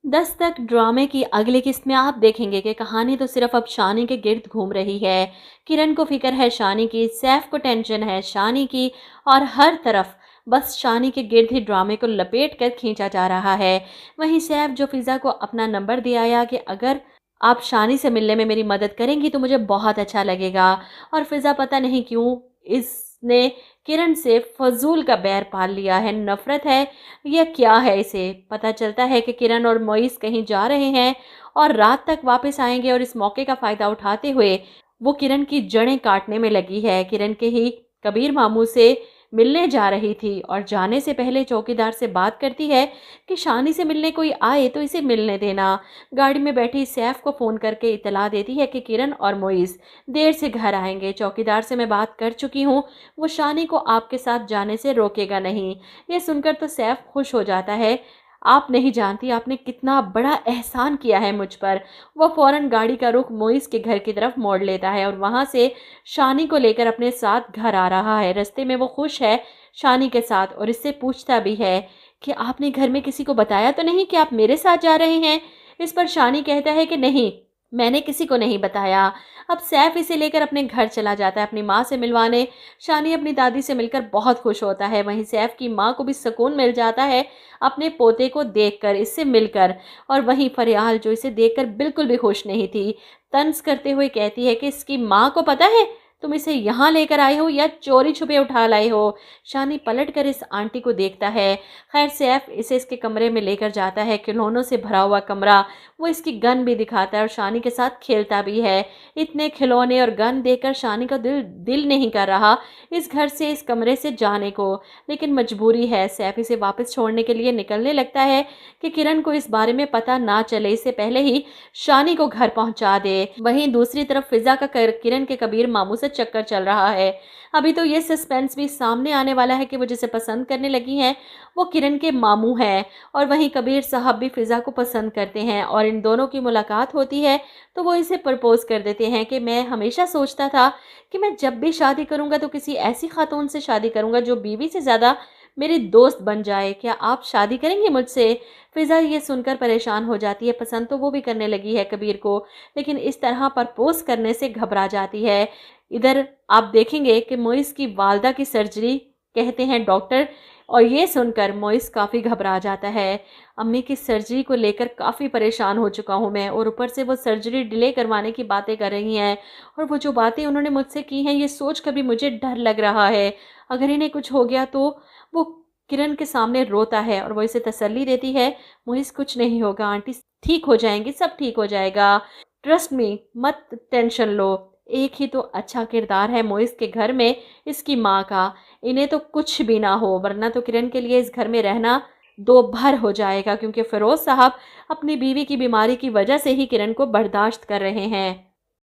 दस्तक ड्रामे की अगली किस्त में आप देखेंगे कि कहानी तो सिर्फ अब शानी के गिर्द घूम रही है। किरण को फिक्र है शानी की, सैफ को टेंशन है शानी की, और हर तरफ बस शानी के गिर्द ही ड्रामे को लपेट कर खींचा जा रहा है। वहीं सैफ जो फिज़ा को अपना नंबर दिया आया कि अगर आप शानी से मिलने में मेरी मदद करेंगी तो मुझे बहुत अच्छा लगेगा, और फिज़ा पता नहीं क्यों इसने किरण से फजूल का बैर पाल लिया है, नफरत है या क्या है इसे। पता चलता है कि किरण और मोइस कहीं जा रहे हैं और रात तक वापस आएंगे, और इस मौके का फ़ायदा उठाते हुए वो किरण की जड़ें काटने में लगी है। किरण के ही कबीर मामू से मिलने जा रही थी और जाने से पहले चौकीदार से बात करती है कि शानी से मिलने कोई आए तो इसे मिलने देना। गाड़ी में बैठी सैफ को फ़ोन करके इतला देती है कि किरण और मोइस देर से घर आएंगे। चौकीदार से मैं बात कर चुकी हूँ, वो शानी को आपके साथ जाने से रोकेगा नहीं। ये सुनकर तो सैफ खुश हो जाता है। आप नहीं जानती आपने कितना बड़ा एहसान किया है मुझ पर। वह फ़ौरन गाड़ी का रुख मोइस के घर की तरफ मोड़ लेता है और वहाँ से शानी को लेकर अपने साथ घर आ रहा है। रास्ते में वो खुश है शानी के साथ और इससे पूछता भी है कि आपने घर में किसी को बताया तो नहीं कि आप मेरे साथ जा रहे हैं। इस पर शानी कहता है कि नहीं, मैंने किसी को नहीं बताया। अब सैफ इसे लेकर अपने घर चला जाता है अपनी माँ से मिलवाने। शानी अपनी दादी से मिलकर बहुत खुश होता है। वहीं सैफ की माँ को भी सुकून मिल जाता है अपने पोते को देखकर, इससे मिलकर। और वहीं फरियाल जो इसे देखकर बिल्कुल भी खुश नहीं थी, तंज करते हुए कहती है कि इसकी माँ को पता है तुम इसे यहाँ लेकर आए हो या चोरी छुपे उठा लाए हो। शानी पलट कर इस आंटी को देखता है। खैर सैफ इसे इसके कमरे में लेकर जाता है, खिलौनों से भरा हुआ कमरा। वो इसकी गन भी दिखाता है और शानी के साथ खेलता भी है। इतने खिलौने और गन देखकर शानी का दिल नहीं कर रहा इस घर से, इस कमरे से जाने को, लेकिन मजबूरी है। सैफ इसे वापस छोड़ने के लिए निकलने लगता है कि किरण को इस बारे में पता ना चले, इससे पहले ही शानी को घर पहुंचा दे। वहीं दूसरी तरफ फिजा का किरण के कबीर मामू से चक्कर चल रहा है। अभी तो ये सस्पेंस भी सामने आने वाला है कि वो जिसे पसंद करने लगी हैं वो किरण के मामू हैं, और वहीं कबीर साहब भी फिजा को पसंद करते हैं और इन दोनों की मुलाकात होती है तो वो इसे प्रपोज कर देते हैं कि मैं हमेशा सोचता था कि मैं जब भी शादी करूंगा तो किसी ऐसी खातून से शादी करूंगा जो बीवी से ज़्यादा मेरी दोस्त बन जाए। क्या आप शादी करेंगे मुझसे? फिजा ये सुनकर परेशान हो जाती है। पसंद तो वो भी करने लगी है कबीर को, लेकिन इस तरह प्रपोज करने से घबरा जाती है। इधर आप देखेंगे कि मोइस की वालदा की सर्जरी कहते हैं डॉक्टर, और ये सुनकर मोइस काफ़ी घबरा जाता है। अम्मी की सर्जरी को लेकर काफ़ी परेशान हो चुका हूँ मैं, और ऊपर से वो सर्जरी डिले करवाने की बातें कर रही हैं, और वो जो बातें उन्होंने मुझसे की हैं ये सोच कर भी मुझे डर लग रहा है। अगर इन्हें कुछ हो गया तो। वो किरण के सामने रोता है और वो इसे तसल्ली देती है, मोइस कुछ नहीं होगा आंटी, ठीक हो जाएंगी, सब ठीक हो जाएगा, ट्रस्ट मी, मत टेंशन लो। एक ही तो अच्छा किरदार है मोइस के घर में इसकी माँ का, इन्हें तो कुछ भी ना हो, वरना तो किरण के लिए इस घर में रहना दो भर हो जाएगा, क्योंकि फिरोज साहब अपनी बीवी की बीमारी की वजह से ही किरण को बर्दाश्त कर रहे हैं।